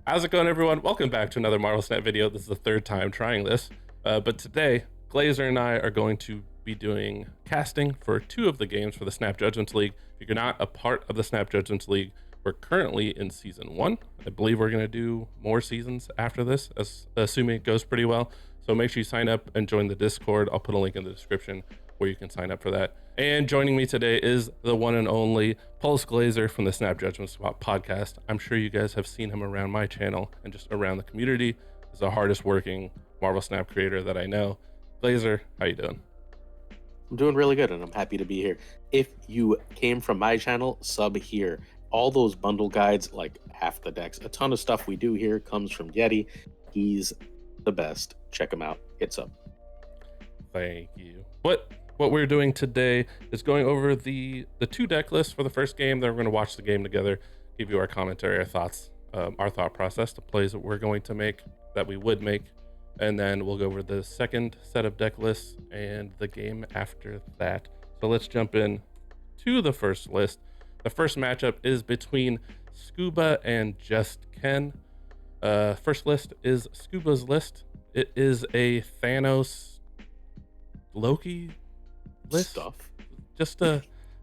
How's it going, everyone? Welcome back to another Marvel Snap video. This is the third time trying this, but today Glazer and I are going to be doing casting for two of the games for the Snap Judgments League. If you're not a part of the Snap Judgments League, we're currently in season 1. I believe we're going to do more seasons after this, assuming it goes pretty well. So make sure you sign up and join the Discord. I'll put a link in the description where you can sign up for that. And joining me today is the one and only Pulse Glazer from the Snap Judgments podcast. I'm sure you guys have seen him around my channel and just around the community. He's the hardest working Marvel Snap creator that I know. Glazer, how you doing? I'm doing really good, and I'm happy to be here. If you came from my channel, sub here. All those bundle guides, like half the decks, a ton of stuff we do here comes from Yeti. He's the best. Check him out. It's up. Thank you. What we're doing today is going over the two deck lists for the first game. Then we're going to watch the game together, give you our commentary, our thoughts, our thought process, the plays that we're going to make, that we would make, and then we'll go over the second set of deck lists and the game after that. So let's jump in to the first list. The first matchup is between Scuba and Just Ken. First list is Scuba's list. It is a Thanos Loki list Stuff.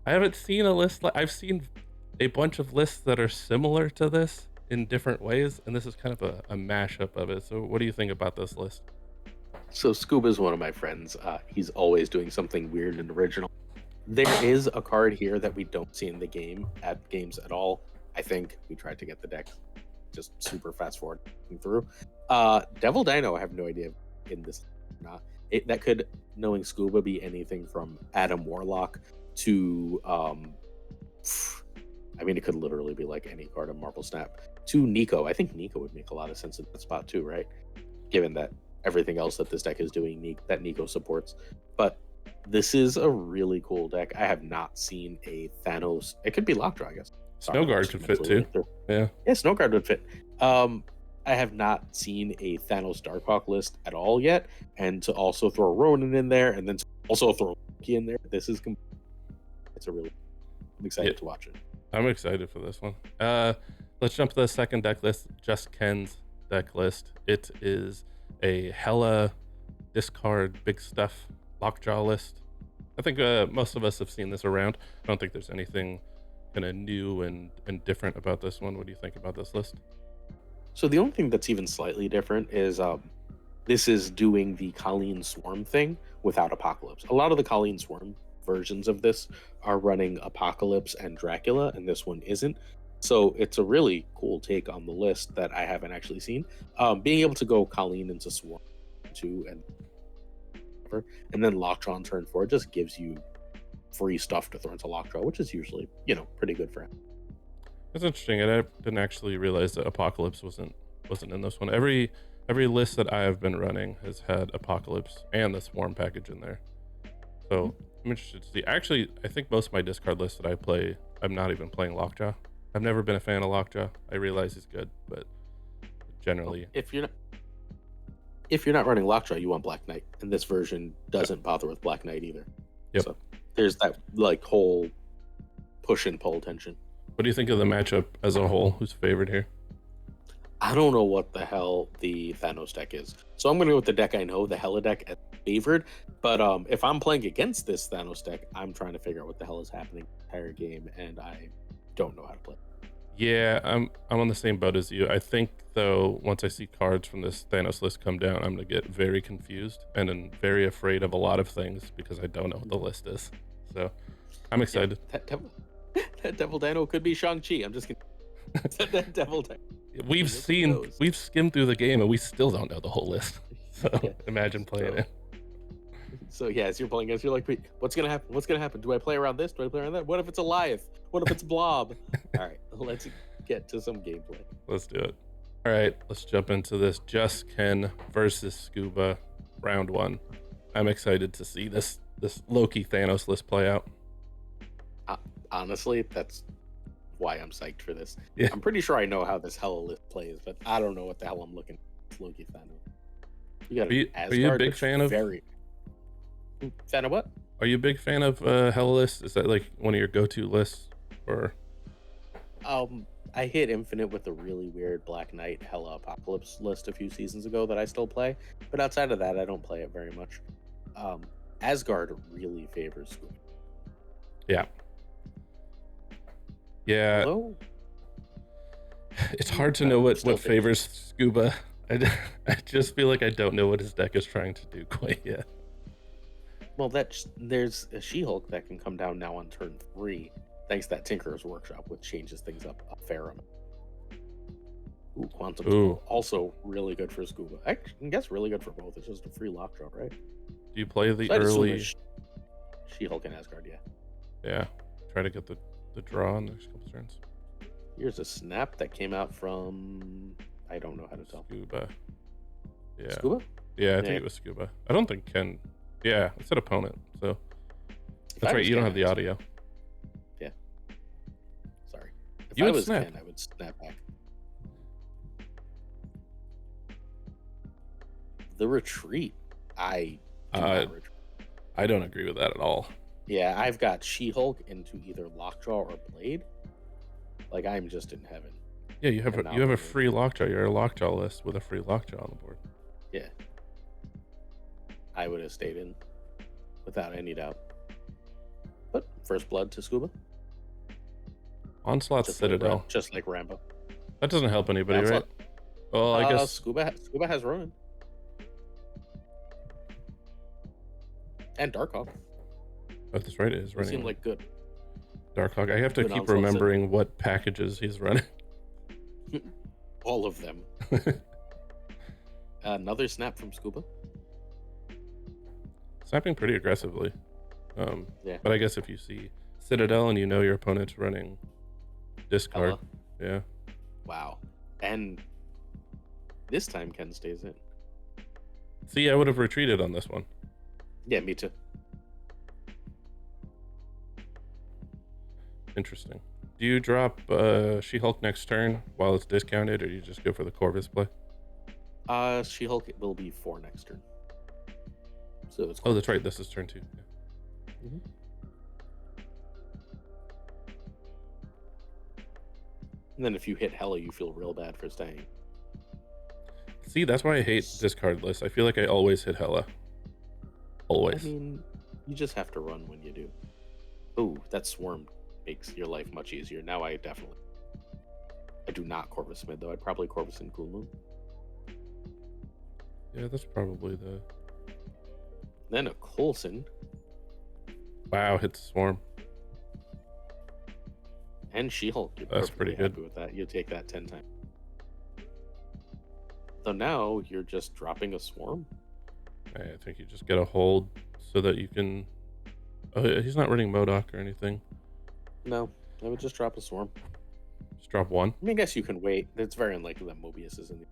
I haven't seen a list. I've seen a bunch of lists that are similar to this in different ways, and this is kind of a mashup of it. So what do you think about this list? So Scuba's one of my friends. He's always doing something weird and original. There is a card here that we don't see in the games at all. I think we tried to get the deck just super fast forward through. Devil Dino, I have no idea in this or not. That could, knowing Scuba, be anything from Adam Warlock to it could literally be like any card of Marvel Snap to Nico. I think Nico would make a lot of sense in that spot too, right? Given that everything else that this deck is doing, that Nico supports. But this is a really cool deck. I have not seen a Thanos. It could be Lockjaw, I guess. Snowguard could fit too. Yeah, Snowguard would fit. I have not seen a Thanos Darkhawk list at all yet, and to also throw Ronin in there, and then to also throw Loki in there, I'm excited to watch it. I'm excited for this one. Let's jump to the second deck list, Just Ken's deck list. It is a hella discard big stuff Lockjaw list. I think most of us have seen this around. I don't think there's anything kind of new and different about this one. What do you think about this list? So the only thing that's even slightly different is this is doing the Colleen Swarm thing without Apocalypse. A lot of the Colleen Swarm versions of this are running Apocalypse and Dracula, and this one isn't. So it's a really cool take on the list that I haven't actually seen. Being able to go Colleen into Swarm 2 and then Lockjaw on turn 4 just gives you free stuff to throw into Lockjaw, which is usually, pretty good for him. That's interesting. And I didn't actually realize that Apocalypse wasn't in this one. Every list that I have been running has had Apocalypse and the Swarm package in there. So I'm interested to see. Actually, I think most of my discard lists that I play, I'm not even playing Lockjaw. I've never been a fan of Lockjaw. I realize he's good, but generally, if you're not running Lockjaw, you want Black Knight, and this version doesn't bother with Black Knight either. Yep. So there's that whole push and pull tension. What do you think of the matchup as a whole? Who's favored here? I don't know what the hell the Thanos deck is. So I'm going to go with the deck I know, the Hela deck, as favored. But if I'm playing against this Thanos deck, I'm trying to figure out what the hell is happening the entire game, and I don't know how to play. Yeah, I'm on the same boat as you. I think, though, once I see cards from this Thanos list come down, I'm going to get very confused and then very afraid of a lot of things because I don't know what the list is. So I'm excited. Yeah, that Devil Dino could be Shang-Chi. I'm just kidding. That Devil Dino. We've skimmed through the game and we still don't know the whole list. So imagine playing it. So yeah, as you're playing against, you're like, wait, what's gonna happen? What's gonna happen? Do I play around this? Do I play around that? What if it's Eliath? What if it's Blob? All right, let's get to some gameplay. Let's do it. All right, let's jump into this. Just Ken versus Scuba, round 1. I'm excited to see this Loki Thanos list play out. Honestly, that's why I'm psyched for this. Yeah. I'm pretty sure I know how this Hela list plays, but I don't know what the hell I'm looking at. Loki Thanos. Are you a big fan of? Fan of what? Are you a big fan of Hela lists? Is that like one of your go-to lists, or? I hit Infinite with a really weird Black Knight Hella Apocalypse list a few seasons ago that I still play, but outside of that, I don't play it very much. Um, Asgard really favors Scuba. Yeah. Yeah. Although It's hard to know what still favors Scuba. I just feel like I don't know what his deck is trying to do quite yet. well, there's a She-Hulk that can come down now on turn 3, thanks to that Tinkerer's Workshop, which changes things up a fair amount. Ooh, Quantum Skull, also really good for Scuba. I guess really good for both. It's just a free lockjaw, right? Do you play the So early She-Hulk and Asgard? Yeah. Yeah. Try to get the draw in the next couple turns. Here's a snap that came out from, I don't know how to tell. Scuba. Yeah. Scuba? Yeah, I think it was Scuba. I don't think Ken. Yeah, it said opponent. So that's right. You don't have the audio. Yeah. Sorry. If You I would was snap. Ken, I would snap back. The retreat. I do not retreat. I don't agree with that at all. Yeah, I've got She-Hulk into either Lockjaw or Blade. Like, I'm just in heaven. Yeah, you have a free Lockjaw. You're a Lockjaw list with a free Lockjaw on the board. Yeah. I would have stayed in without any doubt. But first blood to Scuba. Onslaught Citadel. Just like Rambo. That doesn't help anybody, Onslaught. right? Well, I guess Scuba has Ronin. And Darkhawk. Oh, that's right. It is running. Seem like good. Darkhawk. I have to keep remembering what packages he's running. All of them. Another snap from Scuba. Snapping pretty aggressively. Yeah. But I guess if you see Citadel and you know your opponent's running discard. Yeah. Wow. And this time Ken stays in. See, I would have retreated on this one. Yeah, me too. Interesting. Do you drop She-Hulk next turn while it's discounted, or you just go for the Corvus play? She-Hulk will be 4 next turn. So it's that's right. This is turn 2. Yeah. Mm-hmm. And then if you hit Hella, you feel real bad for staying. See, that's why I hate discard lists. I feel like I always hit Hella. Always. I mean, you just have to run when you do. Ooh, that Swarm makes your life much easier. Now I do not Corvus mid, though. I'd probably Corvus in Cool Moon. Yeah, that's probably the... Then a Coulson. Wow, hits Swarm. And She-Hulk. That's pretty good. With that. You take that 10 times. So now you're just dropping a Swarm? I think you just get a hold so that you can... Oh, he's not running MODOK or anything. No, I would just drop a Swarm. Just drop 1? I mean, I guess you can wait. It's very unlikely that Mobius is in the...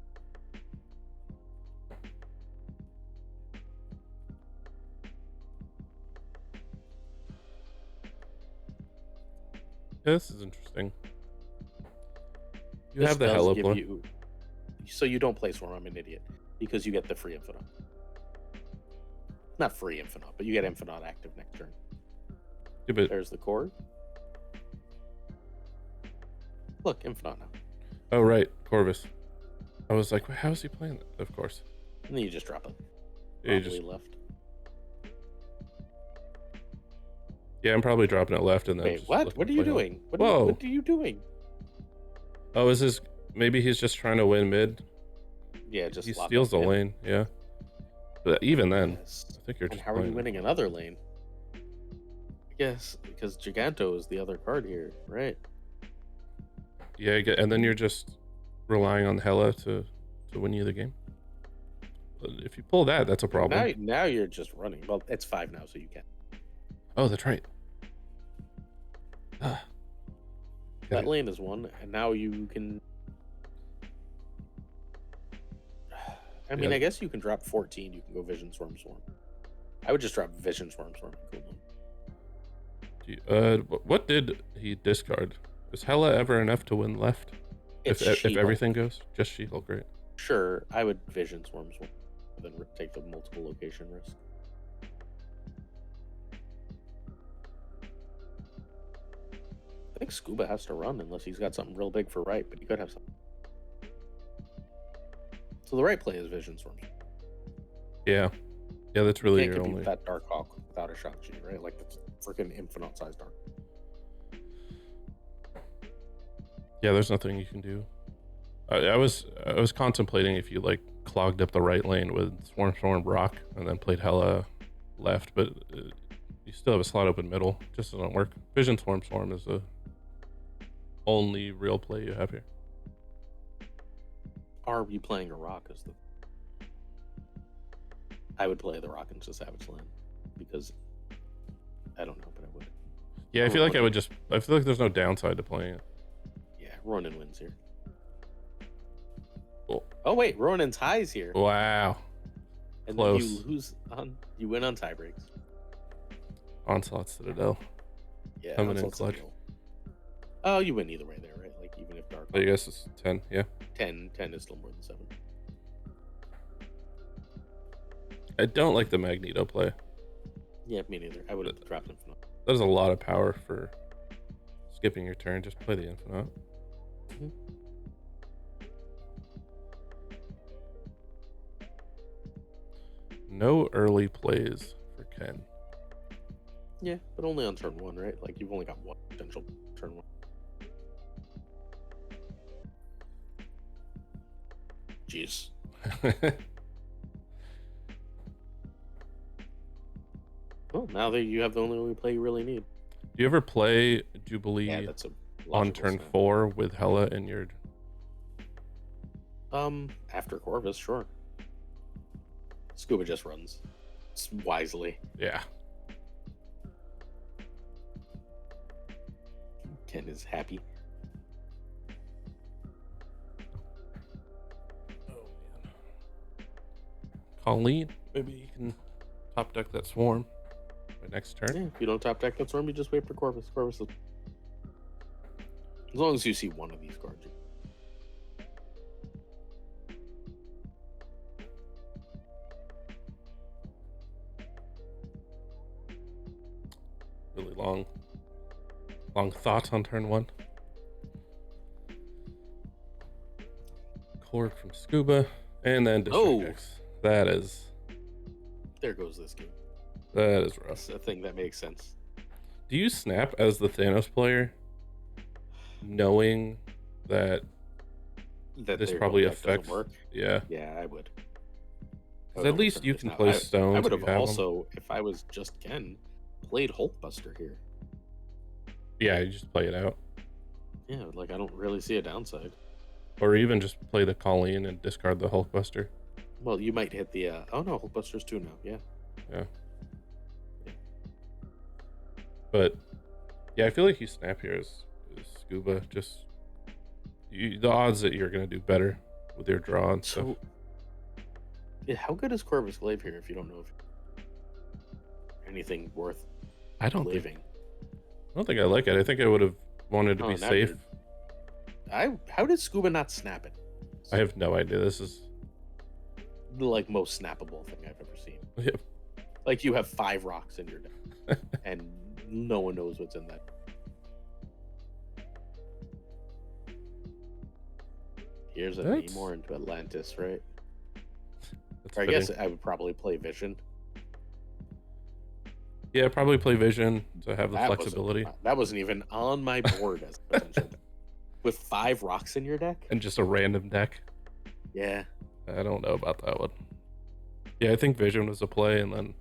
Yeah, this is interesting. You have the Hella play. So you don't play Swarm, I'm an idiot. Because you get the free Infinite. Not free Infinite, but you get Infinite active next turn. Yeah, but... There's the cord. Look, Infinite now. Oh, right. Corvus. I was like, how is he playing that? Of course. And then you just drop it. Yeah, you just... left. Yeah, I'm probably dropping it left and then... Wait, what? What are you doing? What are you doing? Oh, is this... Maybe he's just trying to win mid? Yeah, just... He steals the lane, yeah. But even then, yes. I think you're just... And how are you winning another lane? I guess, because Giganto is the other card here, right? Yeah, and then you're just relying on Hella to win you the game. But if you pull that, that's a problem. Now you're just running. Well, it's 5 now, so you can. Oh, that's right. That lane is 1, and now you can... I mean, I guess you can drop 14. You can go Vision Swarm. I would just drop Vision Swarm. What did he discard? Is Hella ever enough to win left? If everything goes? Just She-Hulk, right? Sure, I would Vision Swarm, then take the multiple location risk. think Scuba has to run unless he's got something real big for right, but he could have something. So the right play is Vision Storm. Yeah. Yeah, that's really You can't your compete only. with that Dark Hawk without a Shock G, right? Like that's freaking infinite size Dark. Yeah, there's nothing you can do. I was contemplating if you like clogged up the right lane with Swarm Rock and then played hella left, but you still have a slot open middle. Just doesn't work. Vision Swarm is the only real play you have here. Are we playing a Rock? Is the I would play the Rock into Savage Land because I don't know, but I would. Yeah, I feel like I would just. I feel like there's no downside to playing it. Yeah, Ronin wins here. Cool. Oh wait, Ronin ties here. Wow. And Close. then you lose on. You win on tie breaks. Onslaught Citadel. Yeah, Coming in Onslaught's clutch. deal. Oh, you win either way there, right? Like even if Dark. I guess it's 10. Yeah. 10 is still more than 7. I don't like the Magneto play. Yeah, me neither. I would have dropped Infinite. That is a lot of power for skipping your turn. Just play the Infinite. Mm-hmm. No early plays for Ken. Yeah, but only on turn 1, right? Like you've only got one potential turn 1. Jeez. Well, now that you have the only play you really need. Do you ever play Jubilee That's a on turn snap. 4 with Hela in your? After Corvus, sure. Scuba just runs wisely. Yeah. Ken is happy. Oh man. Colleen, maybe you can top deck that swarm by next turn. Yeah, if you don't top deck that storm, you just wait for Corvus. Corvus is... As long as you see one of these cards. Really long thoughts on turn 1. Korg from Scuba, and then District X. That is. There goes this game. That is rough. That's a thing that makes sense. Do you snap as the Thanos player, knowing that this probably affects? Work? Yeah. Yeah, I would. Because at least you can play stones. I would have also, if I was just Ken, played Hulkbuster here. Yeah, you just play it out. Yeah, like I don't really see a downside. Or even just play the Colleen and discard the Hulkbuster. Well, you might hit the. Oh no, Hulkbuster's 2 now. Yeah. Yeah. But yeah, I feel like you snap here as Scuba. Just the odds that you're gonna do better with your draw and stuff. Yeah, how good is Corvus Glaive here if you don't know if anything worth I don't leaving? I don't think I like it. I think I would have wanted to be safe. How did Scuba not snap it? I have no idea. This is the like most snappable thing I've ever seen. Yep. Like you have 5 rocks in your deck, and no one knows what's in that. Here's a Namor into Atlantis, right? Or I guess I would probably play Vision. Yeah, probably play Vision to have the flexibility. That wasn't even on my board as potential. With 5 rocks in your deck? And just a random deck? Yeah. I don't know about that one. Yeah, I think Vision was a play, and then...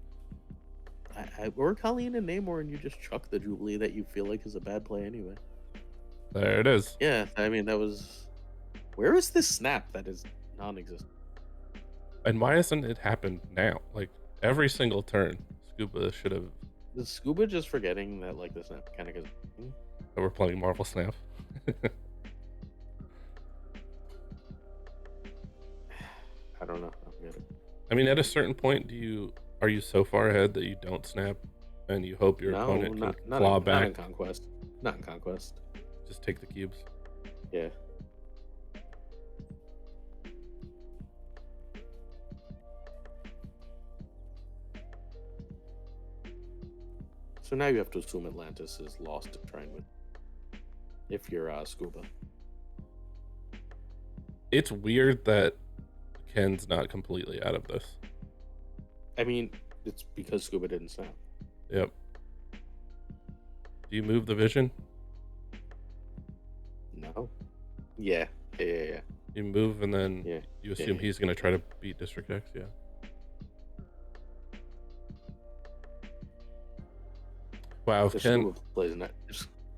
Or Colleen and Namor, and you just chuck the Jubilee that you feel like is a bad play anyway. There it is. Yeah, I mean, that was... Where is this snap that is non-existent? And why hasn't it happened now? Like, every single turn, Scuba should have... Is Scuba just forgetting that, like, the snap mechanic is... That we're playing Marvel Snap? I don't know. I don't get it. I mean, at a certain point, are you so far ahead that you don't snap and you hope your opponent can claw back? Not in Conquest. Not in Conquest. Just take the cubes. Yeah. So now you have to assume Atlantis is lost to try and win. if you're Scuba. It's weird that Ken's not completely out of this. I mean, it's because Scuba didn't snap. Yep. Do you move the vision? No. Yeah. You move and then Yeah. you assume he's going to try to beat District X, yeah. Wow, if Ken...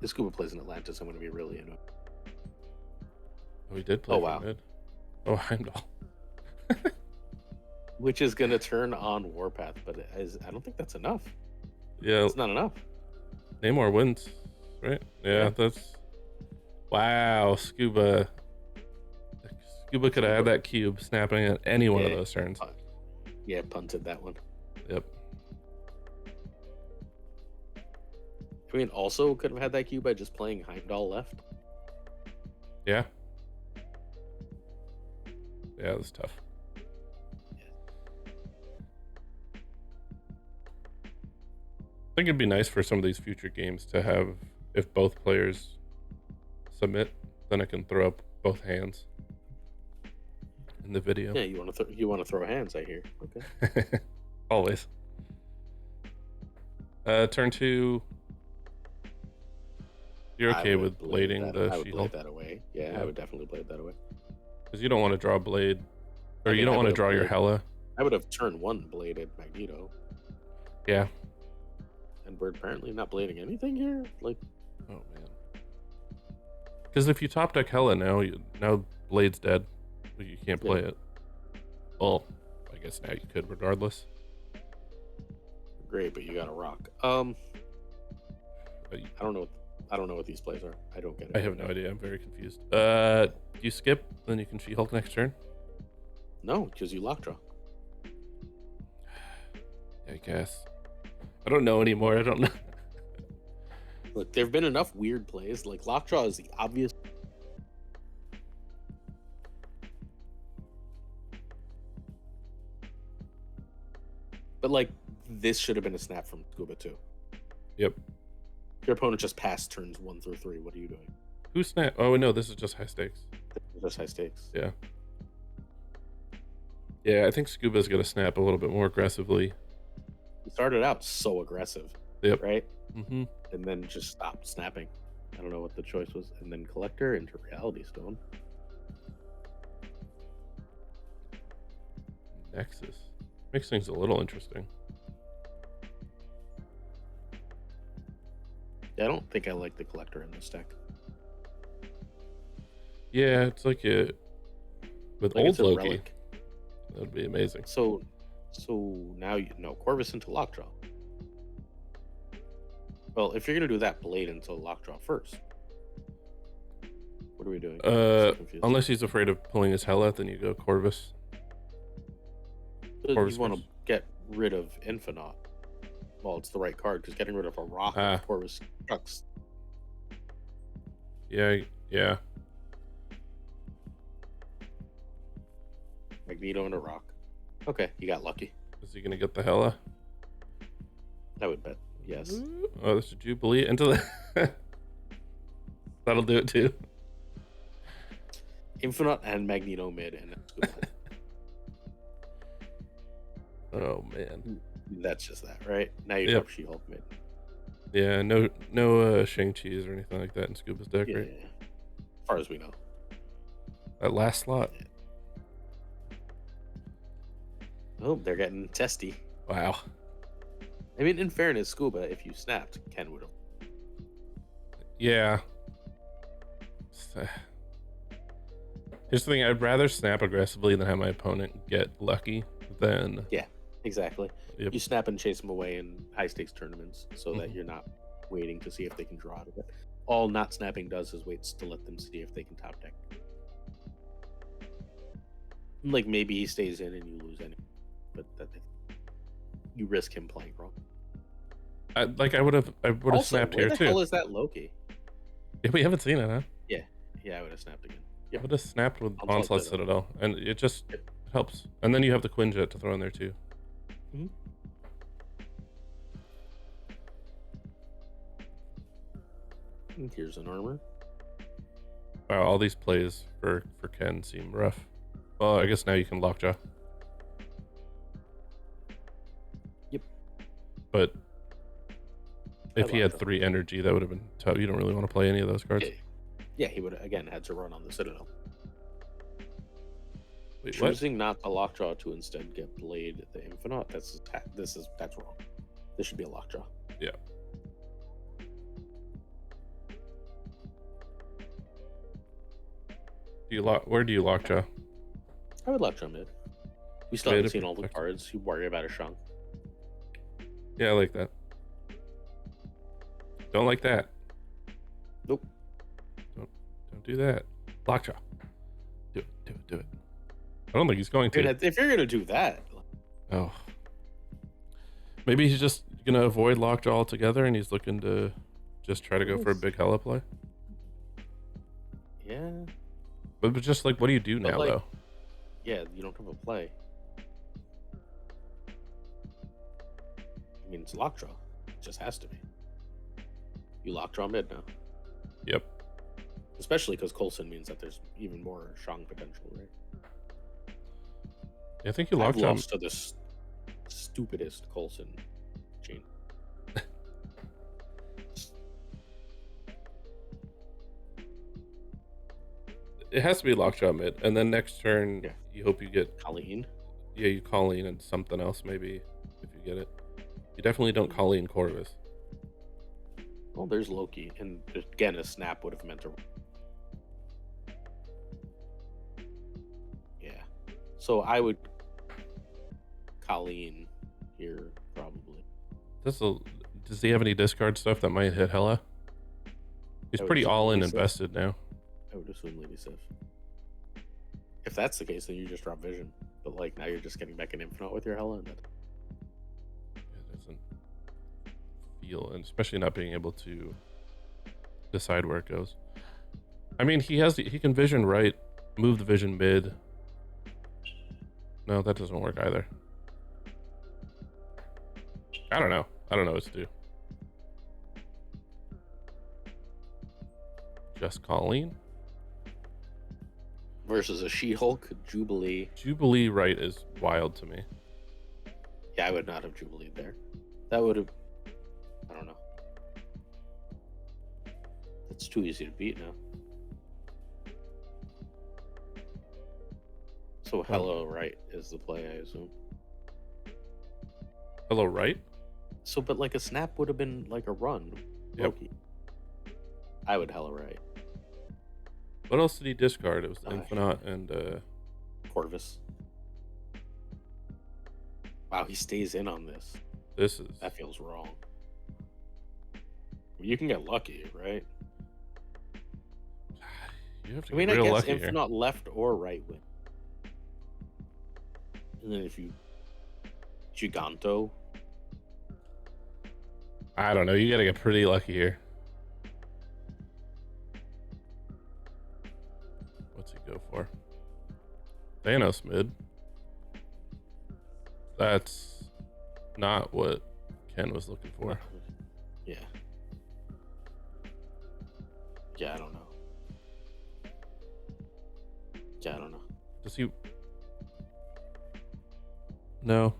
If Scuba plays in Atlantis, I'm going to be really annoyed. Oh, he did play wow. mid. Oh, Heimdall. Which is going to turn on Warpath, but I don't think that's enough. Yeah. It's not enough. Namor wins, right? Yeah, that's... Wow, Scuba. Scuba could have had that cube snapping at any one of those turns. Yeah, punted that one. Yep. I mean, also could have had that cube by just playing Heimdall left. Yeah. Yeah, that's tough. I think it'd be nice for some of these future games to have, if both players submit, then I can throw up both hands in the video. Yeah, you want to throw hands, I hear. Okay. Always. Turn 2. You're okay with blading the I would She-Hulk? blade that away. Yeah, I would definitely blade that away. Because you don't want to draw a blade, or you don't want to draw your Hela. I would have turn 1 bladed Magneto. Yeah. And we're apparently not blading anything here. Like, oh man. Because if you top deck Hela now Blade's dead, you can't play it. Well, I guess now you could regardless. Great, but you got a rock. I don't know what these plays are. I don't get it. I have no idea. I'm very confused. You skip, then you can She-Hulk next turn? No, because you lockjaw. I guess. I don't know anymore. I don't know. Look, there have been enough weird plays. Like, lockjaw is the obvious. But, like, this should have been a snap from Scuba, too. Yep. Your opponent just passed turns 1 through 3. What are you doing? Who snap? Oh, no, this is just high stakes. Just high stakes. Yeah. Yeah, I think Scuba's going to snap a little bit more aggressively. He started out so aggressive. Yep. Right? Mm-hmm. And then just stopped snapping. I don't know what the choice was. And then Collector into Reality Stone. Nexus. Makes things a little interesting. Yeah, I don't think I like the Collector in this deck. Yeah, it's like with like old Loki. Relic. That would be amazing. So now Corvus into Lockjaw. Well, if you're gonna do that, Blade into Lockjaw first. What are we doing? Unless he's afraid of pulling his Hela, then you go Corvus. You want to get rid of Infinite. Well, it's the right card because getting rid of a rock of Corvus sucks. Yeah. Magneto and a rock. Okay, you got lucky. Is he gonna get the Hela? I would bet. Yes. Oh, this is Jubilee into the. That'll do it too. Infinite and Magneto mid and oh man. That's just that, right? Now you drop She-Hulk mid. Yeah, no Shang-Chi's or anything like that in Scuba's deck, right? Yeah. As far as we know. That last slot. Yeah. Oh, they're getting testy. Wow. I mean, in fairness, Scuba, if you snapped, Ken would have. Yeah. Here's the thing, I'd rather snap aggressively than have my opponent get lucky than... Yeah, exactly. Yep. You snap and chase them away in high-stakes tournaments so that you're not waiting to see if they can draw out of it. All not snapping does is waits to let them see if they can top deck. Like, maybe he stays in and you lose any. But you risk him playing wrong. I would have snapped here too. Where the hell is that Loki? Yeah, we haven't seen it, huh? Yeah, I would have snapped again. I would have snapped with Onslaught Citadel, and it just helps. And then you have the Quinjet to throw in there too. Mm-hmm. Here's an armor. Wow, all these plays for Ken seem rough. Well, I guess now you can lockjaw. Yep. But if he had lockjaw. 3 energy, that would have been tough. You don't really want to play any of those cards. Yeah, he would again had to run on the Citadel. Wait, what? Choosing not to lockjaw to instead get Blade the Infinite, that's wrong. This should be a lockjaw. Yeah. Where do you lockjaw? I would lockjaw mid. We still Mid haven't to seen all the protect. cards. You worry about a shunk. Yeah, I like that. Don't like that. Nope. Don't do that. Lockjaw. Do it. I don't think he's going to. If you're gonna do that, Oh. Maybe he's just gonna avoid lockjaw altogether, and he's looking to just try to go for a big hella play. yeah, But just like, what do you do now, like- though? yeah, you don't have a play. I mean, it's lockjaw. It just has to be. You lockjaw mid now, Yep. especially because Coulson means that there's even more shang potential, right? I think you I've lockjaw. lost to the stupidest Coulson gene. It has to be lockjaw mid, and then next turn, Yeah. you hope you get. Colleen. Yeah, you Colleen and something else maybe if you get it. You definitely don't Colleen Corvus. Well, there's Loki, and again, a snap would have meant a. Yeah, so I would Colleen here probably. Does he have any discard stuff that might hit hella? He's I would pretty assume all in Lady Sif. invested now. I would assume Lady Sif. If that's the case, then you just drop Vision. But like now you're just getting back an Infinite with your Hella, and that It doesn't feel, and especially not being able to decide where it goes. I mean, he can vision right, move the vision mid. No, that doesn't work either. I don't know what to do. Just Colleen. versus a She-Hulk Jubilee. Jubilee right is wild to me. Yeah, I would not have Jubilee there. That would have. I don't know. It's too easy to beat now. So hello, right is the play, I assume. Hello, right? So, but like a snap would have been like a run. Yep. Loki. I would hello right. What else did he discard? It was the Uh, Infinite and Corvus. Wow, he stays in on this. this is That feels wrong. You can get lucky, right? you have to I mean, get I real guess lucky here. Infinite left or right win. And then if you Giganto, I don't know. You got to get pretty lucky here. What's he go for? Thanos mid. That's not what Ken was looking for. yeah. Yeah, I don't know. Yeah, I don't know. Does he? No.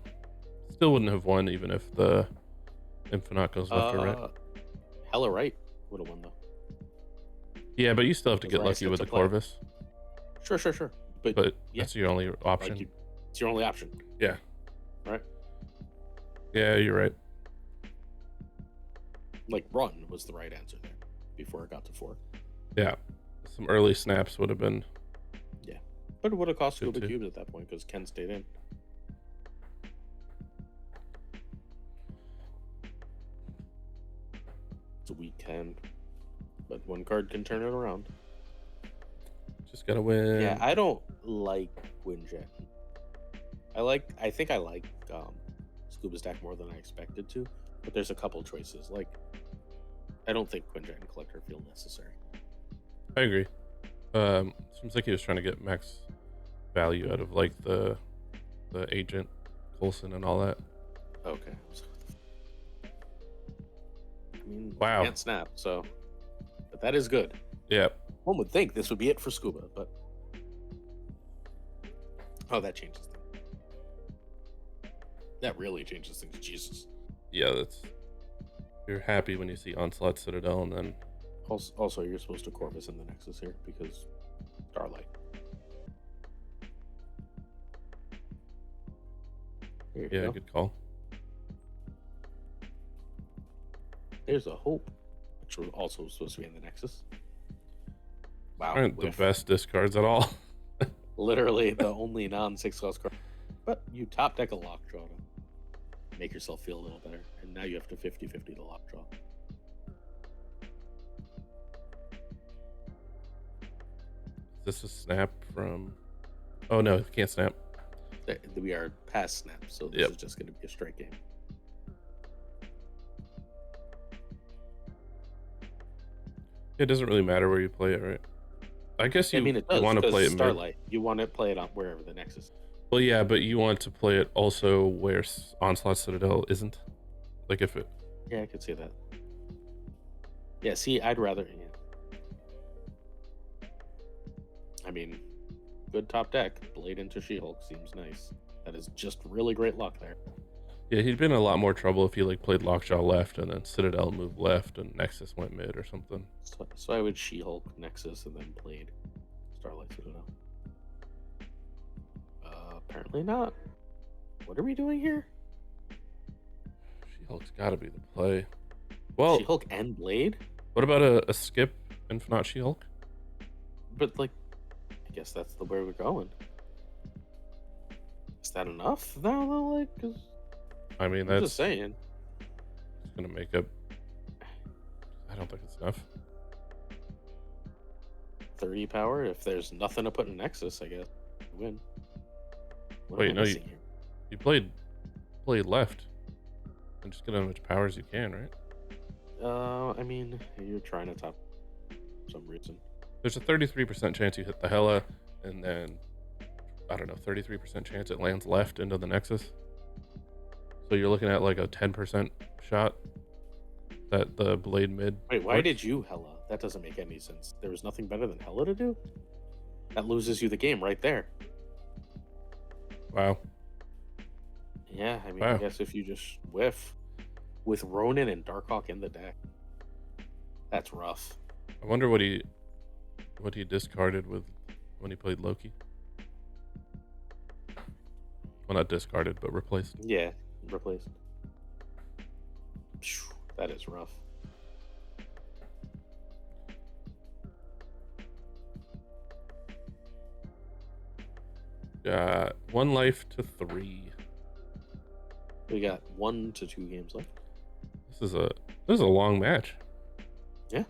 Still wouldn't have won even if the Infinite goes left or right. Hella right would have won though. Yeah, but you still have to That's get why I lucky said with to the play. Corvus. Sure. But yeah, that's your only option. like it's your only option. Yeah. Right? Yeah, you're right. Like run was the right answer there before it got to 4. Yeah. Some early snaps would have been. But it would have cost Good Scuba too. cubes at that point because Ken stayed in. It's a weak Ken, but one card can turn it around. Just gotta win. Yeah, I don't like Quinjet. I think I like Scuba Stack more than I expected to, but there's a couple choices. Like, I don't think Quinjet and Collector feel necessary. I agree. Seems like he was trying to get max value out of like the agent Coulson and all that. Okay. I mean, Wow. can't snap, so, but that is good. Yeah. One would think this would be it for Scuba, but oh, that changes things. That really changes things. Jesus. Yeah, that's. You're happy when you see Onslaught Citadel, and then Also, you're supposed to Corvus in the Nexus here because Starlight. There you yeah, go. good call. There's a Hope, which was also supposed to be in the Nexus. Wow, Aren't the whiff. best discards at all. Literally the only non-6 cost card. But you top deck a Lockjaw to make yourself feel a little better, and now you have to 50-50 the Lockjaw. Is this a snap from? Oh no, it can't snap. We are past snap, so this is just going to be a straight game. It doesn't really matter where you play it, right? I guess you, it does, you want to play it Starlight. You want to play it on wherever the Nexus. Well, yeah, but you want to play it also where Onslaught Citadel isn't. Like if it. Yeah, I could see that. Yeah, see, I'd rather. Yeah. I mean, good top deck. Blade into She-Hulk seems nice. That is just really great luck there. Yeah, he'd been in a lot more trouble if he like played Lockjaw left and then Citadel moved left and Nexus went mid or something. So I would She-Hulk Nexus and then played Starlight Citadel. Apparently not. What are we doing here? She-Hulk's got to be the play. Well, She-Hulk and Blade? What about a skip and not She-Hulk? But like, I guess that's the way we're going. Is that enough? No, like, cause I mean, I'm that's just saying. It's gonna make up. I don't think it's enough. 30 power. If there's nothing to put in Nexus, I guess you win. What Wait, am I no, missing here? you played left, and just get as much power as you can, right? I mean, you're trying to top for some reason. There's a 33% chance you hit the Hela, and then I don't know, 33% chance it lands left into the Nexus. So you're looking at like a 10% shot that the blade mid. Wait, why did you Hela? That doesn't make any sense. There was nothing better than Hela to do? That loses you the game right there. Wow. Yeah, I mean, Wow. I guess if you just whiff with Ronin and Darkhawk in the deck, that's rough. I wonder what he discarded with when he played Loki. Well, not discarded, but replaced. Yeah, replaced. Phew, that is rough. One life to 3. We got 1 to 2 games left. This is a long match. Yeah.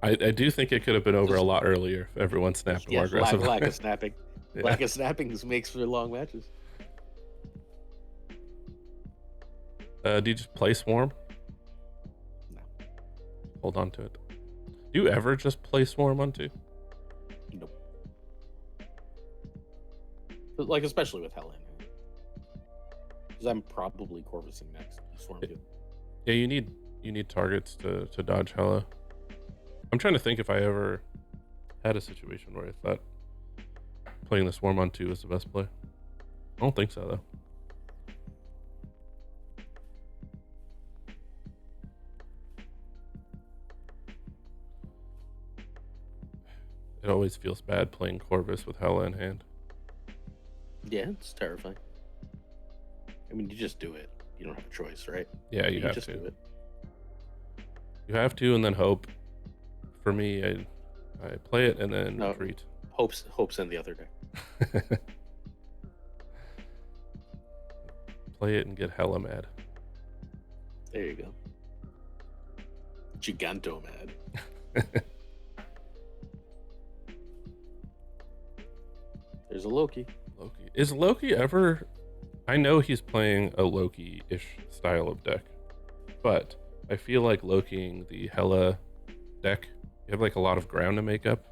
I do think it could have been over a lot earlier if everyone snapped more aggressive. Lack of snapping. Yeah. Lack of snapping makes for long matches. Do you just play Swarm? No. Hold on to it. Do you ever just play Swarm on 2? Nope. But like, especially with Helen. Because I'm probably Corvusing next. Swarm too. Yeah, you need targets to dodge Hela. I'm trying to think if I ever had a situation where I thought playing the Swarm on 2 was the best play. I don't think so, though. It always feels bad playing Corvus with Hela in hand. Yeah, it's terrifying. I mean, you just do it. You don't have a choice, right? Yeah, you have just to. do it. You have to, and then hope. For me, I play it and then retreat. Hopes in the other deck. Play it and get hella mad. There you go. Giganto mad. There's a Loki. Loki. Is Loki ever... I know he's playing a Loki-ish style of deck, but I feel like Lokiing the Hela deck, you have like a lot of ground to make up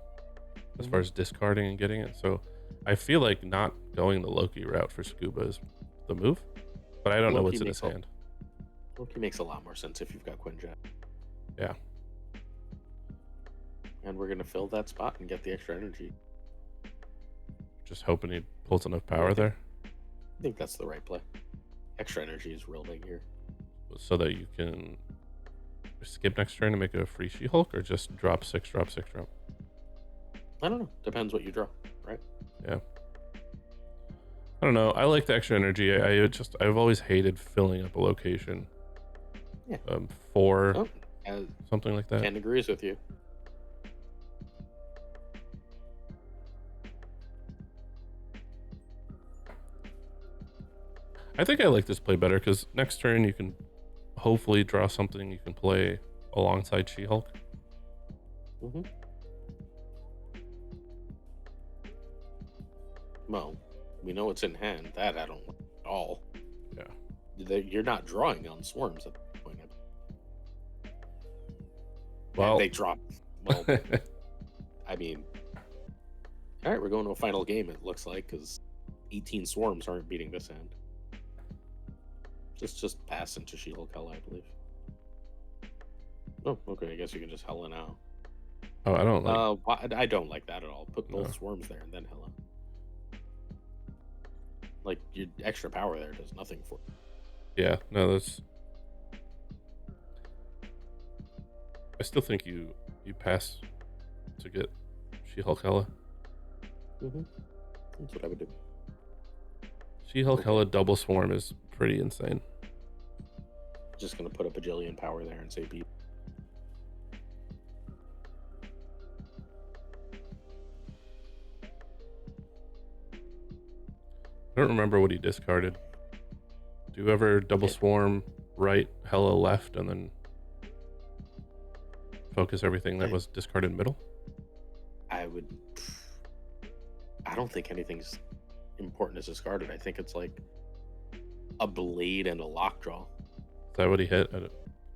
as far as discarding and getting it. So I feel like not going the Loki route for Scuba is the move, but I don't know what's in his hand. Loki makes a lot more sense if you've got Quinjet. Yeah. and we're gonna fill that spot and get the extra energy. Just hoping he pulls enough power think- there I think that's the right play. Extra energy is real big here. so that you can skip next turn and make a free She-Hulk, or just drop 6, drop 6, drop. I don't know. Depends what you draw, right? Yeah. I don't know. I like the extra energy. I've always hated filling up a location. Yeah. For Oh, something like that. Ken agrees with you. I think I like this play better because next turn you can hopefully draw something you can play alongside She-Hulk. Mm-hmm. Well, we know it's in hand. That I don't like at all. Yeah. You're not drawing on swarms at that point. Well, and they drop. Well, I mean, all right, we're going to a final game. It looks like because 18 swarms aren't beating this hand. Just pass into She-Hulk Hella, I believe. Oh, okay. I guess you can just Hella now. oh, I don't like. I don't like that at all. Put both No. swarms there and then Hella. Like your extra power there does nothing for you. Yeah, no, that's. I still think you pass to get She-Hulk Hella. Mm-hmm. That's what I would do. She-Hulk Hella double swarm is pretty insane. Just gonna put a bajillion power there and say beat. I don't remember what he discarded. Do you ever double Yeah. swarm right, Hella left, and then focus everything that was discarded middle? I would. I don't think anything's important is discarded. I think it's like a blade and a lockjaw. Is that what he hit?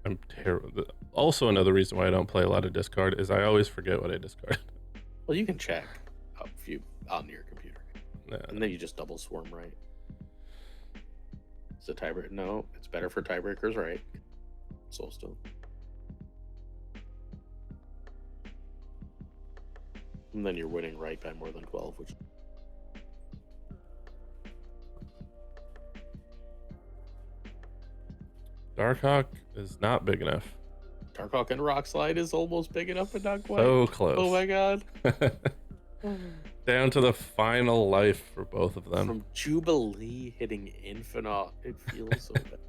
I'm terrible. Also, another reason why I don't play a lot of discard is I always forget what I discarded. Well, you can check if you on your computer, Nah. and then you just double swarm right. It's a tiebreaker. No, it's better for tiebreakers, right? Soulstone. And then you're winning right by more than 12, which Darkhawk is not big enough. Darkhawk and Rock Slide is almost big enough, but not quite. So close. Oh my god. Down to the final life for both of them. From Jubilee hitting Infinite, it feels so bad.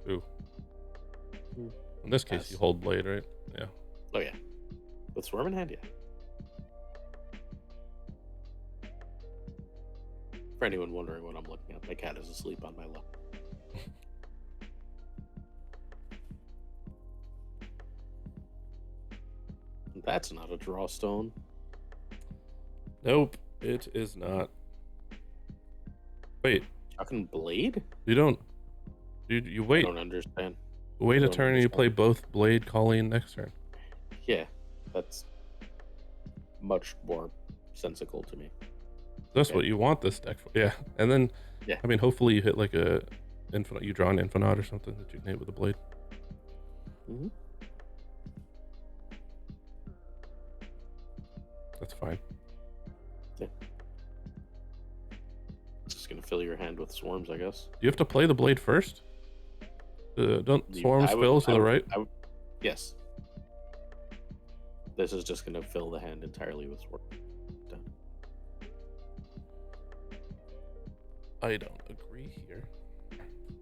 Ooh. Hmm. In this case, Pass. you hold blade, right? Yeah. Oh yeah. With Swarm in hand, yeah. For anyone wondering what I'm looking at, my cat is asleep on my lap. That's not a draw stone. Nope, it is not. Wait, Fucking blade? you don't. You I wait. don't understand. Wait a don't turn and you understand. play both blade Colleen next turn. Yeah, that's much more sensical to me. That's Okay. what you want this deck for. Yeah, and then Yeah. I mean, hopefully you hit like a infinite. You draw an infinite or something that you can hit with a blade. Mm-hmm. That's fine. Just gonna fill your hand with swarms, I guess. Do you have to play the blade first? Don't You- swarms I would- fill to I the would- right? I would- yes. This is just gonna fill the hand entirely with swarms. Done. I don't agree here.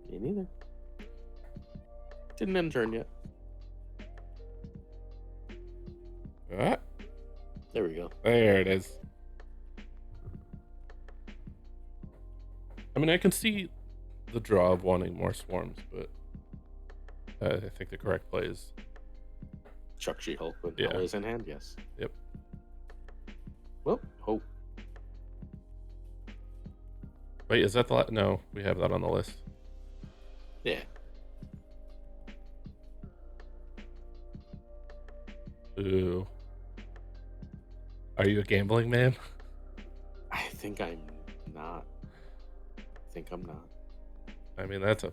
Me neither. Didn't end turn yet. Ah, There we go. there it is. I mean, I can see the draw of wanting more swarms, but I think the correct play is Chuck She-Hulk with Yeah. always in hand, yes. Yep. Well, hope. Wait, is that the no? We have that on the list. Yeah. Ooh. Are you a gambling man? I think think I'm not. I think I'm not. I mean, that's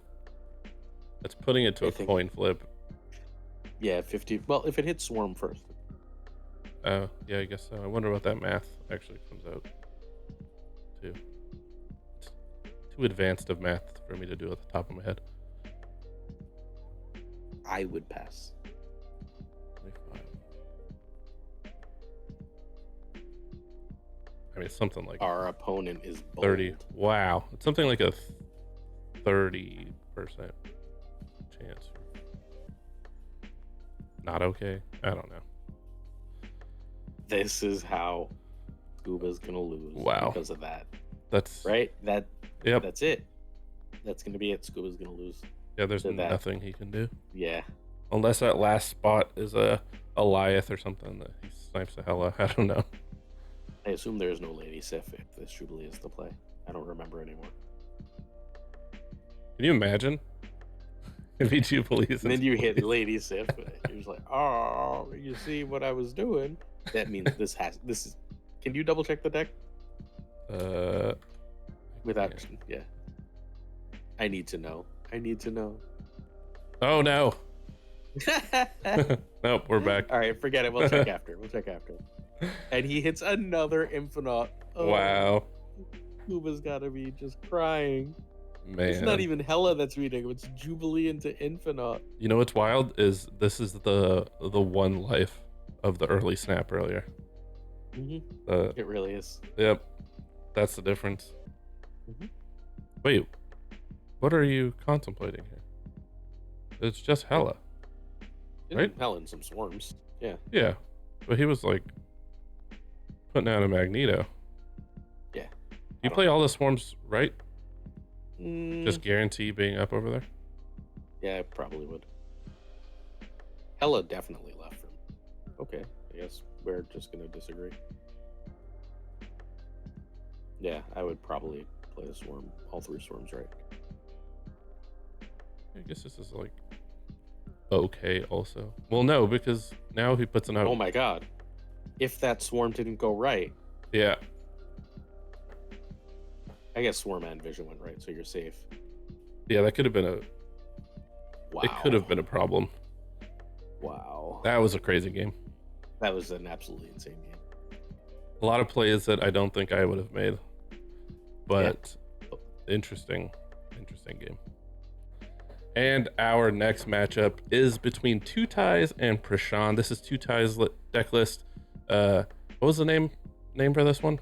putting it to a coin flip. Yeah, 50. Well, if it hits swarm first. Oh, yeah, I guess so. I wonder what that math actually comes out to. It's too advanced of math for me to do at the top of my head. I would pass. 25. I mean, it's something like Our opponent is bold. 30. Wow. It's something like a 30% chance. Not okay? I don't know. This is how Scuba's gonna lose. Wow. Because of that. That's right. Yep. That's it. That's gonna be it. Scuba's gonna lose. Yeah, there's nothing he can do. Yeah. Unless that last spot is a Goliath or something that he snipes the hell out. I don't know. I assume there is no Lady Sif if this Jubilee is the play. I don't remember anymore. Can you imagine if he Jubilees? And then you hit Lady Sif. You're just like, oh, you see what I was doing? That means this is. Can you double check the deck? Without, yeah. I need to know. Oh no. Nope, we're back. All right, forget it. We'll check after. And he hits another Infinite. Oh, wow. Scuba's gotta be just crying. Man. It's not even Hella that's reading him. It's Jubilee into Infinite. You know what's wild is this is the one life of the early snap earlier. Mm-hmm. It really is. Yep. That's the difference. Mm-hmm. Wait. What are you contemplating here? It's just Hella. Right? Hella and some swarms. Yeah. Yeah. But he was like putting out a Magneto. Yeah. You play all the swarms, right? Mm. Just guarantee being up over there? Yeah, I probably would. Hella definitely left from. Okay, I guess we're just gonna disagree. Yeah, I would probably play the swarm, all three swarms, right? I guess this is like okay also. Well, no, because now he puts an out. Oh my god. If that swarm didn't go right. Yeah. I guess swarm and vision went right, so you're safe. Yeah, that could have been Wow. It could have been a problem. Wow. That was a crazy game. That was an absolutely insane game. A lot of plays that I don't think I would have made. But interesting game. And our next matchup is between Two Ties and Prashan. This is Two Ties deck list. What was the name for this one?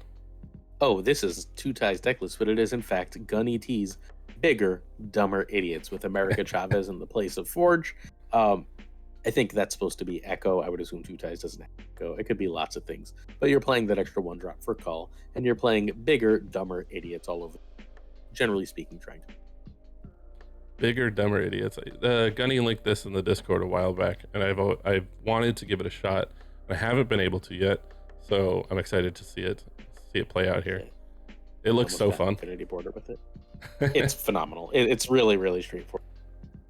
Oh, this is Two Ties deck list, but it is in fact Gunny T's Bigger, Dumber Idiots with America Chavez in the place of Forge. I think that's supposed to be Echo. I would assume Two Ties doesn't have Echo. It could be lots of things. But you're playing that extra 1-drop for Call, and you're playing Bigger, Dumber Idiots all over. Generally speaking, trying to. Bigger, Dumber Idiots. Gunny linked this in the Discord a while back, and I've wanted to give it a shot. I haven't been able to yet, so I'm excited to see it play out here. It looks so fun. Infinity border with it. It's phenomenal. It's really, really straightforward.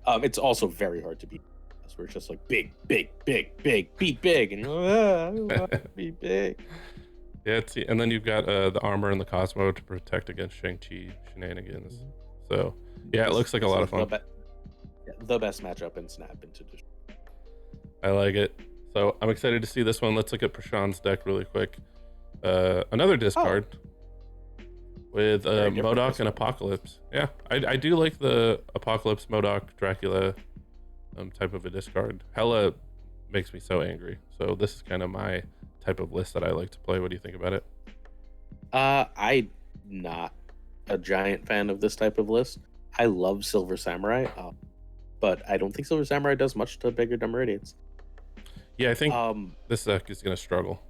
It's also very hard to beat. We're just like big, beat big, and I want to be big. Yeah, and then you've got the armor and the Cosmo to protect against Shang-Chi shenanigans. Mm-hmm. So yeah, it looks like a lot of fun. The best matchup in Snap into. I like it. So I'm excited to see this one. Let's look at Prashan's deck really quick. Another discard with MODOK and Apocalypse. Yeah, I do like the Apocalypse, MODOK, Dracula type of a discard. Hella makes me so angry. So this is kind of my type of list that I like to play. What do you think about it? I'm not a giant fan of this type of list. I love Silver Samurai, but I don't think Silver Samurai does much to Bigger, Dumber Idiots. Yeah, I think this deck is going to struggle.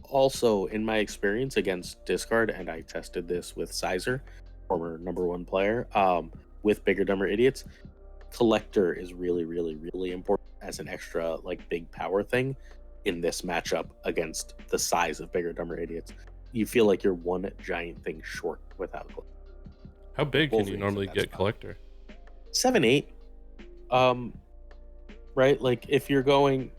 Also, in my experience against discard, and I tested this with Sizer, former #1 player, with Bigger, Dumber Idiots, Collector is really, really, really important as an extra like big power thing in this matchup against the size of Bigger, Dumber Idiots. You feel like you're one giant thing short without Collector. How big can you normally get Collector? 7-8. Right? Like if you're going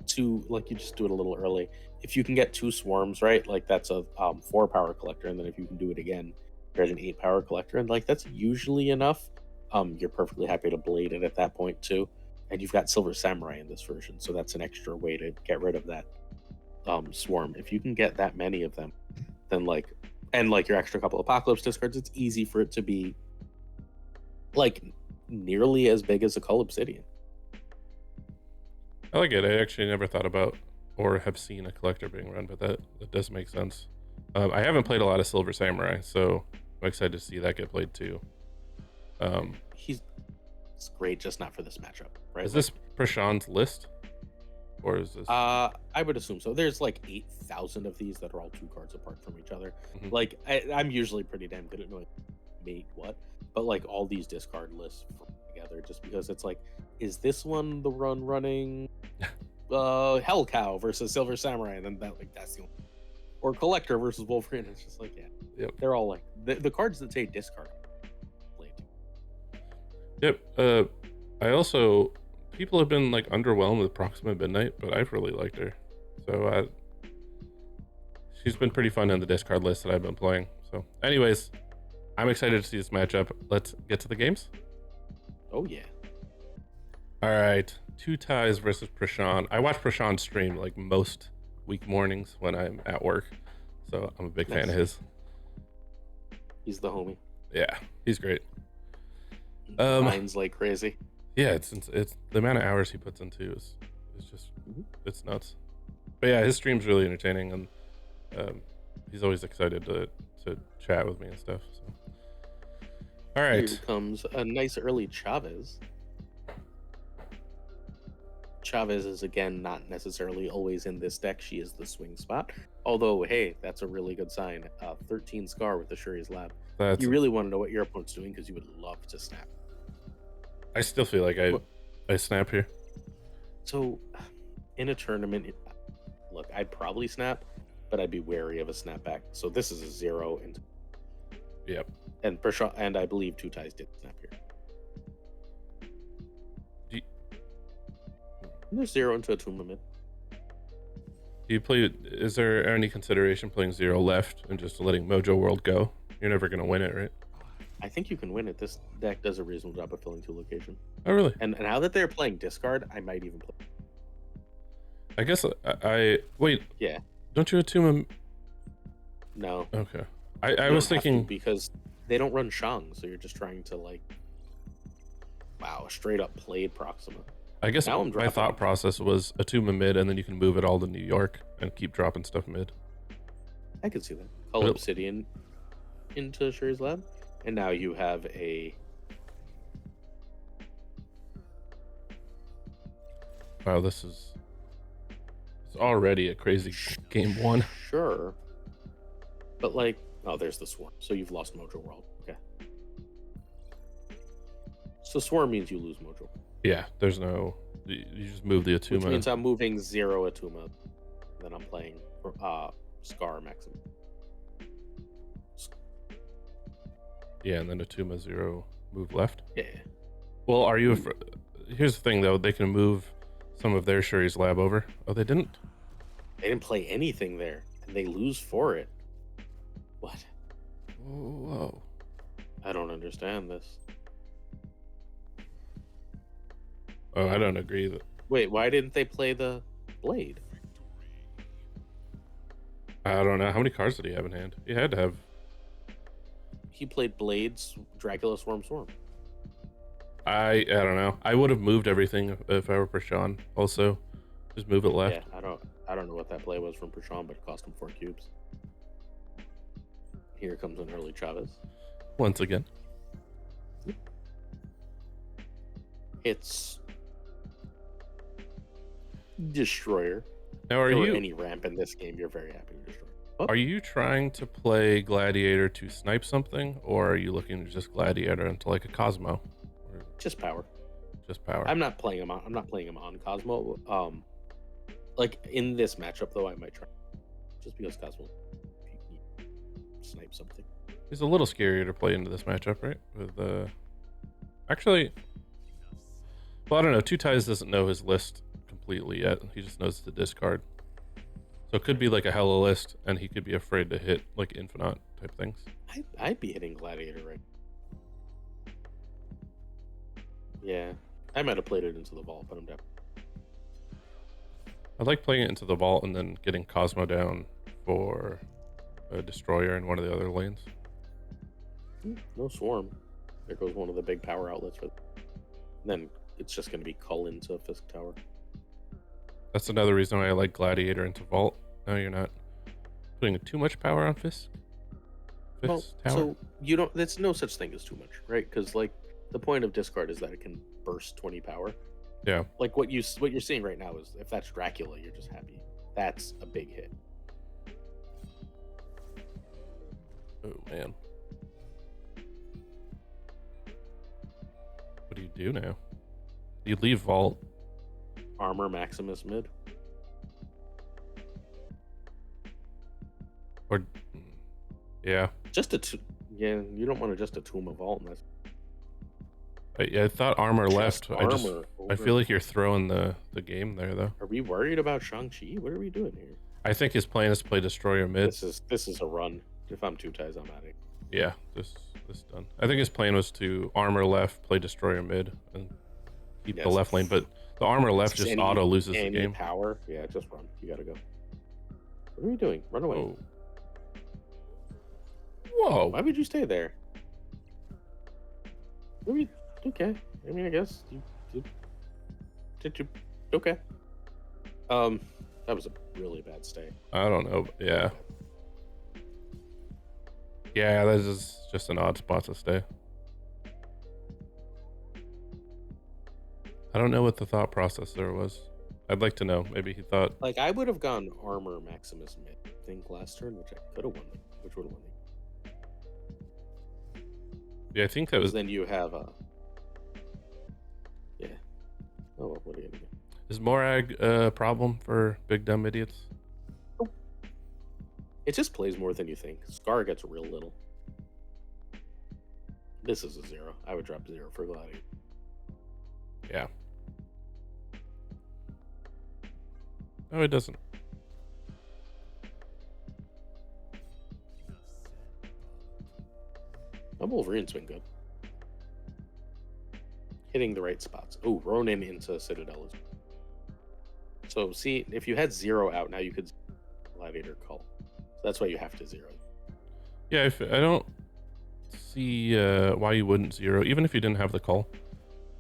to, like, you just do it a little early. if you can get 2 swarms, right, like that's a 4 power collector, and then if you can do it again, there's an 8 power collector, and like that's usually enough. You're perfectly happy to blade it at that point too, and you've got Silver Samurai in this version, so that's an extra way to get rid of that swarm. If you can get that many of them, then like, and like your extra couple Apocalypse discards, it's easy for it to be like nearly as big as a Cull Obsidian. I like it. I actually never thought about or have seen a collector being run, but that does make sense. I haven't played a lot of Silver Samurai, so I'm excited to see that get played too. It's great, just not for this matchup, right? Is this Prashan's list? Or is this? I would assume so. There's like 8,000 of these that are all 2 cards apart from each other. Mhm. Like I'm usually pretty damn good at knowing mate what, but like all these discard lists together, just because it's like, is this one the running Hell Cow versus Silver Samurai, and then that, like, that's the one, or Collector versus Wolverine. It's just like, yeah, Yep. they're all like the cards that say discard. Yep. I also, people have been like underwhelmed with Proxima Midnight, but I've really liked her. So she's been pretty fun in the discard list that I've been playing. So anyways, I'm excited to see this matchup. Let's get to the games. Oh yeah. All right, Two Ties versus Prashan. I watch Prashan stream like most week mornings when I'm at work, so I'm a big fan of his. He's the homie. Yeah, he's great. Mine's like crazy. Yeah, it's the amount of hours he puts into is just it's nuts. But yeah, his stream's really entertaining, and he's always excited to chat with me and stuff. So, all right, Here comes a nice early Chavez. Chavez is again not necessarily always in this deck. She is the swing spot. Although, hey, that's a really good sign. 13 Scar with the Shuri's Lab. You really want to know what your opponent's doing because you would love to snap. I still feel like I snap here. So, in a tournament, look, I'd probably snap, but I'd be wary of a snapback. So this is a 0 into. Yep. And I believe Two Ties did snap here. There's 0 into a Tuma mid. Do you play? Is there any consideration playing 0 left and just letting Mojo World go? You're never gonna win it, right? I think you can win it. This deck does a reasonable job of filling 2 location. Oh, really? And now that they're playing discard, I might even play. I guess I wait. Yeah. Don't you Atuma? No. Okay. I was thinking because they don't run Shang, so you're just trying to like. Wow, straight up played Proxima. I guess now my thought process was Atuma mid, and then you can move it all to New York and keep dropping stuff mid. I could see that. Cull Obsidian into Shuri's Lab, and now you have a. Wow, it's already a crazy game 1. Sure, but like, oh, there's the Swarm. So you've lost Mojo World. Okay. So Swarm means you lose Mojo. Yeah, there's no. You just move the Atuma. Which means I'm moving 0 Atuma, then I'm playing Scar Maximum. Yeah, and then Atuma 0 move left. Yeah. Well, are you? Here's the thing, though. They can move some of their Shuri's Lab over. Oh, they didn't. They didn't play anything there, and they lose for it. What? Whoa. I don't understand this. Oh, I don't agree. Wait, why didn't they play the Blade? I don't know. How many cards did he have in hand? He had to have. He played Blades, Dracula, Swarm. I don't know. I would have moved everything if I were Prashan. Also, just move it left. Yeah, I don't know what that play was from Prashan, but it cost him 4 cubes. Here comes an early Chavez. Once again. It's Destroyer. Now, are you any ramp in this game? You're very happy to destroy. Oh. Are you trying to play Gladiator to snipe something, or are you looking to just Gladiator into like a Cosmo? Or just power. Just power. I'm not playing him on Cosmo. Like in this matchup though, I might try just because Cosmo snipe something. He's a little scarier to play into this matchup, right? With actually, well, I don't know. Two Ties doesn't know his list completely yet. He just knows the discard. So it could be like a hella list, and he could be afraid to hit like infinite type things. I'd be hitting Gladiator right. Yeah, I might have played it into the vault, but I'm down. I like playing it into the vault and then getting Cosmo down for a destroyer in one of the other lanes. No swarm. There goes one of the big power outlets. Then it's just going to be cull into Fisk Tower. That's another reason why I like Gladiator into vault. No, you're not putting too much power on Fisk. Well, Tower. so you don't. There's no such thing as too much, right? Because like the point of discard is that it can burst 20 power. Yeah. Like what you're seeing right now is if that's Dracula, you're just happy. That's a big hit. Oh man. What do you do now? You leave vault. Armor Maximus mid. Or yeah. Just a yeah. You don't want to just a Tomb of Vault unless. I thought armor left. Armor I feel like you're throwing the game there though. Are we worried about Shang-Chi? What are we doing here? I think his plan is to play destroyer mid. This is a run. If I'm two ties, I'm at it. Yeah, this done. I think his plan was to armor left, play destroyer mid, and keep the left lane. But the armor left just auto loses the game. Power, yeah, just run. You gotta go. What are you doing? Run away. Whoa! Why would you stay there? Okay. I mean, I guess did you? Okay. That was a really bad stay. I don't know. Yeah. Yeah, this is just an odd spot to stay. I don't know what the thought process there was. I'd like to know. Maybe he thought like I would have gone armor Maximus mid. I think last turn, which I could have won. Which would have won. Yeah, I think that was. Then you have yeah. Oh, well, what are you gonna do? Is Morag a problem for big dumb idiots? It just plays more than you think. Scar gets real little. This is a 0. I would drop 0 for Gladiator. Yeah. No, it doesn't. Wolverine's been good. Hitting the right spots. Oh, Ronin into Citadel is. So see, if you had 0 out, now you could Gladiator call. So that's why you have to 0. Yeah, I don't see why you wouldn't 0, even if you didn't have the call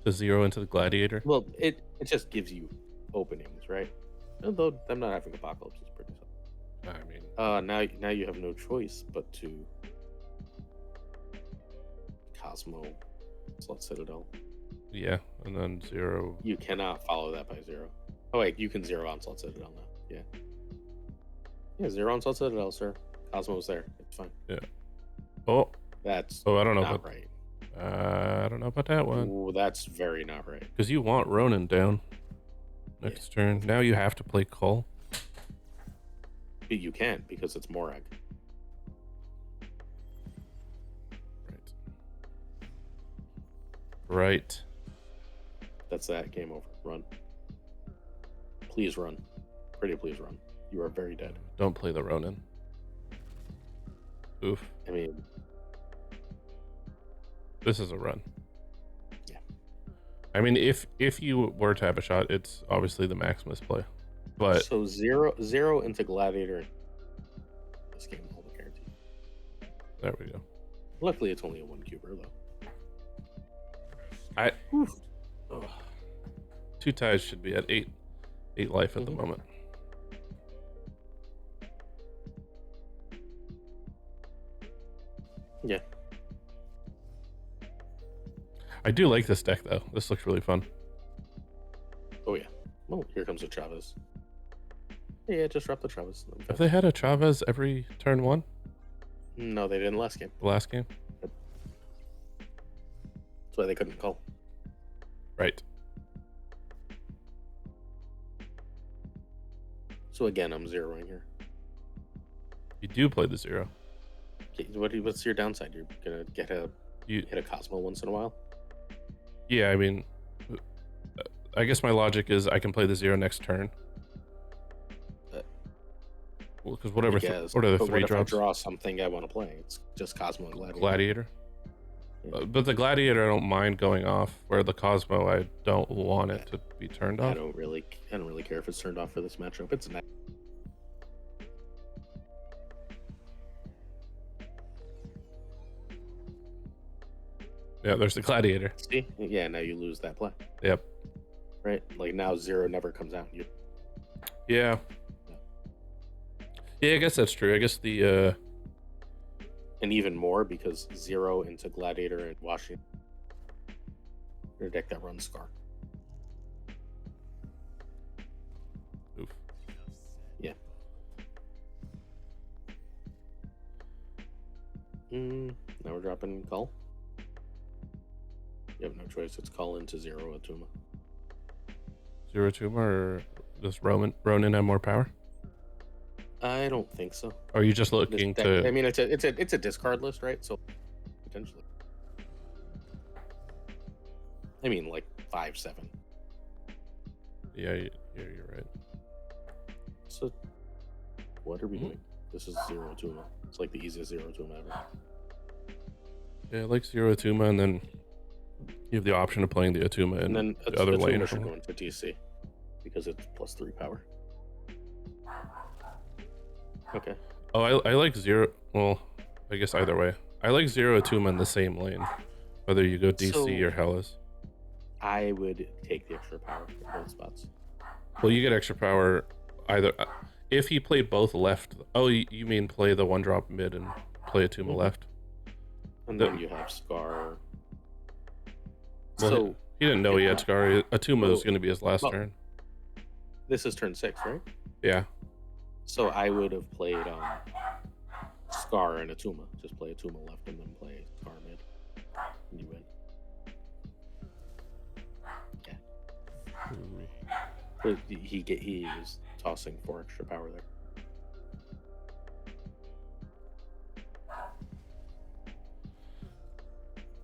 to 0 into the Gladiator. Well, it just gives you openings, right? Although them not having Apocalypse is pretty tough. I mean, now you have no choice but to Cosmo slot Citadel. Yeah, and then 0. You cannot follow that by 0. Oh wait, you can 0 on slot Citadel now. Yeah. Yeah, 0 on slot Citadel, sir. Cosmo's there. It's fine. Yeah. Oh. That's I don't know not about, right. I don't know about that one. Ooh, that's very not right. Because you want Ronin down next turn. Now you have to play Cull. But you can't because it's Morag. Right. That's that. Game over. Run. Please run. Pretty please run. You are very dead. Don't play the Ronin. Oof. I mean, this is a run. Yeah. I mean, if you were to have a shot, it's obviously the Maximus play. But so 0 into Gladiator. This game all the guarantee. There we go. Luckily, it's only a 1 cuber though. Two ties should be at 8 life at the moment. Yeah. I do like this deck though. This looks really fun. Oh yeah. Well, here comes the Chavez. Yeah, just drop the Chavez. Have they had a Chavez every turn 1? No, they didn't last game. The last game? That's why they couldn't call. Right. So again, I'm zeroing here. You do play the 0. Okay, what's your downside? You're gonna hit a Cosmo once in a while. Yeah, I mean, I guess my logic is I can play the 0 next turn. Because I whatever, guess. what are the But three what if I drops? draw something I want to play? It's just Cosmo and Gladiator. Gladiator. Yeah. But the Gladiator, I don't mind going off. Where the Cosmo, I don't want it to be turned off. I don't really care if it's turned off for this matchup. It's nice. Yeah, there's the Gladiator. See? Yeah, now you lose that play. Yep. Right? Like now 0 never comes out. Yeah. Yeah, I guess that's true. I guess the And even more because 0 into Gladiator and Washington. Your deck that runs Scar. Oof. Yeah. Now we're dropping Cull. You have no choice. It's Cull into 0 Atuma. 0 Tuma, or does Ronin have more power? I don't think so. Or are you just looking to? I mean, it's a discard list, right? So potentially. I mean, like 5-7. Yeah, you're right. So, what are we doing? This is 0 Tuma. It's like the easiest 0 Tuma ever. Yeah, I like 0 Atuma, and then you have the option of playing the Atuma And then the other lane. Atuma should go into DC because it's +3 power. Okay. Oh, I like 0. Well, I guess either way. I like 0 Atuma in the same lane, whether you go DC or Hellas. I would take the extra power in both spots. Well, you get extra power either if he played both left. Oh, you mean play the 1-drop mid and play Atuma left? And then you have Scar. Well, So he didn't know he had Scar. Atuma was going to be his last turn. this is turn 6, right? Yeah. So I would have played Scar and Atuma. Just play Atuma left and then play Scar mid. And you win. Yeah. But he was tossing 4 extra power there.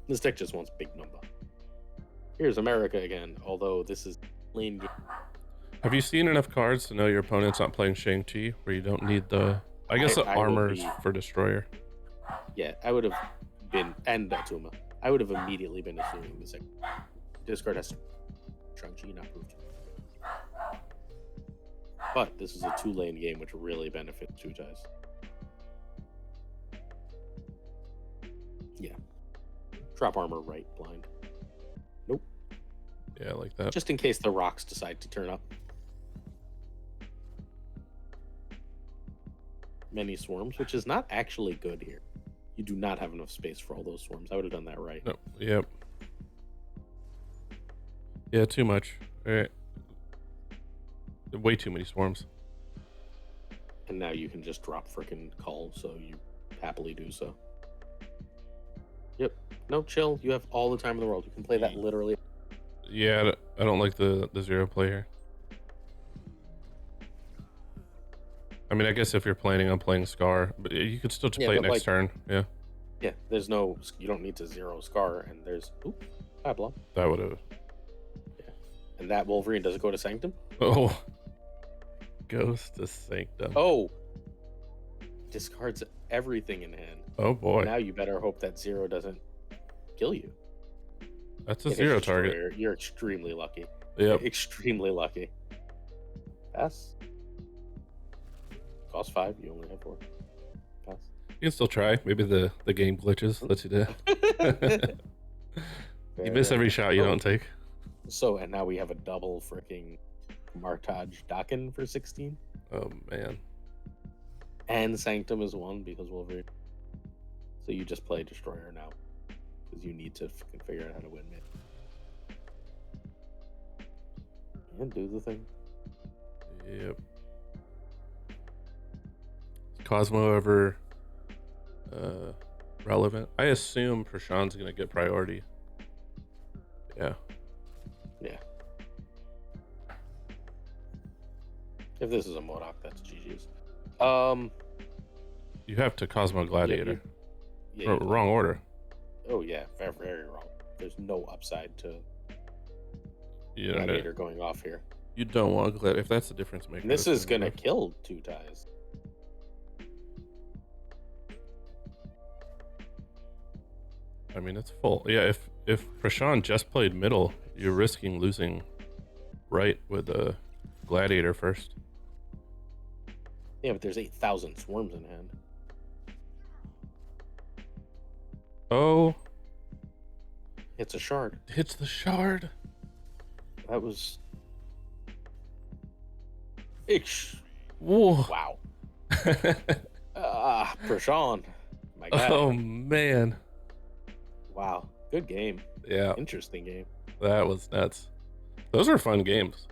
This deck just wants big number. Here's America again, although this is lane game. Have you seen enough cards to know your opponent's not playing Shang-Chi, where you don't need the... I guess the armors for Destroyer. Yeah, I would have been... And Atuma. I would have immediately been assuming the second. Discard has Shang-Chi not proved. But this is a 2-lane game, which really benefits Two Ties. Yeah. Drop armor right, blind. Nope. Yeah, I like that. Just in case the rocks decide to turn up. Many swarms, which is not actually good here. You do not have enough space for all those swarms. I would have done that right. No. Yep. Yeah, too much. All right. Way too many swarms. And now you can just drop frickin' Cull, so you happily do so. Yep. No, chill. You have all the time in the world. You can play that literally. Yeah, I don't like the 0 play here. I mean, I guess if you're planning on playing Scar, but you could still just play it next turn. Yeah. Yeah, there's no... You don't need to 0 Scar, and there's... Oop, Pablo. That would have... Yeah. And that Wolverine, does it go to Sanctum? Oh. Goes to Sanctum. Oh. Discards everything in hand. Oh, boy. Now you better hope that 0 doesn't kill you. That's a 0 target. You're extremely lucky. Yep. Extremely lucky. Pass. Cost 5. You only have 4. Pass. You can still try. Maybe the game glitches. Lets you do. You miss every shot you don't take. So, and now we have a double freaking Martaj Dakin for 16. Oh, man. And Sanctum is 1 because Wolverine. So you just play Destroyer now. Because you need to figure out how to win mid. And do the thing. Yep. Is Cosmo ever relevant? I assume Prashan's going to get priority. Yeah. Yeah. If this is a Modok, that's GG's. You have to Cosmo Gladiator. Yeah, Wrong order. Oh yeah, very, very wrong. There's no upside to You Gladiator going off here. You don't want Gladiator if that's the difference maker. And this is gonna kill Two Ties. I mean, it's full. Yeah, if Prashan just played middle, you're risking losing right with the gladiator first. Yeah, but there's 8,000 swarms in hand. Oh, It's a shard. hits the shard. That was. Ish. Whoa. Wow. Prashan. My God. Oh man. Wow. Good game. Yeah, Interesting game. that was nuts. Those were fun games.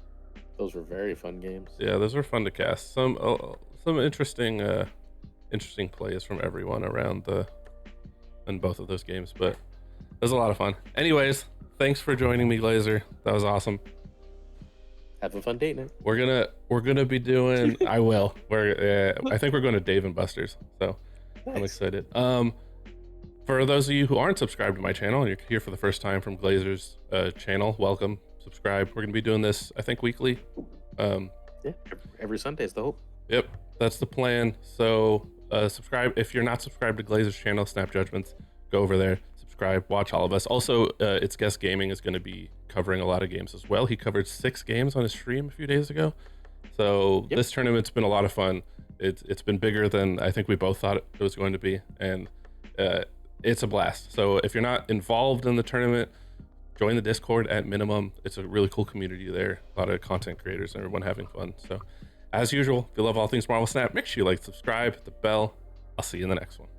Those were very fun games. Yeah, those were fun to cast. Some interesting interesting plays from everyone around in both of those games, but it was a lot of fun. Anyways, thanks for joining me, Glazer. That was awesome. Have a fun date night. We're gonna be doing. I will. I think we're going to Dave and Buster's, so I'm Nice. excited. For those of you who aren't subscribed to my channel and you're here for the first time from Glazer's channel, welcome. Subscribe. We're gonna be doing this, I think, weekly. Yeah, every Sunday is the hope. Yep, that's the plan. So subscribe if you're not subscribed to Glazer's channel, Snap Judgments. Go over there, subscribe, watch all of us. Also, It's Guest Gaming is going to be covering a lot of games as well. He covered 6 games on his stream a few days ago. So Yep. This tournament's been a lot of fun. It's been bigger than I think we both thought it was going to be, and it's a blast. So if you're not involved in the tournament, join the Discord at minimum. It's a really cool community there. A lot of content creators and everyone having fun. So as usual, if you love all things Marvel Snap, make sure you like, subscribe, hit the bell. I'll see you in the next one.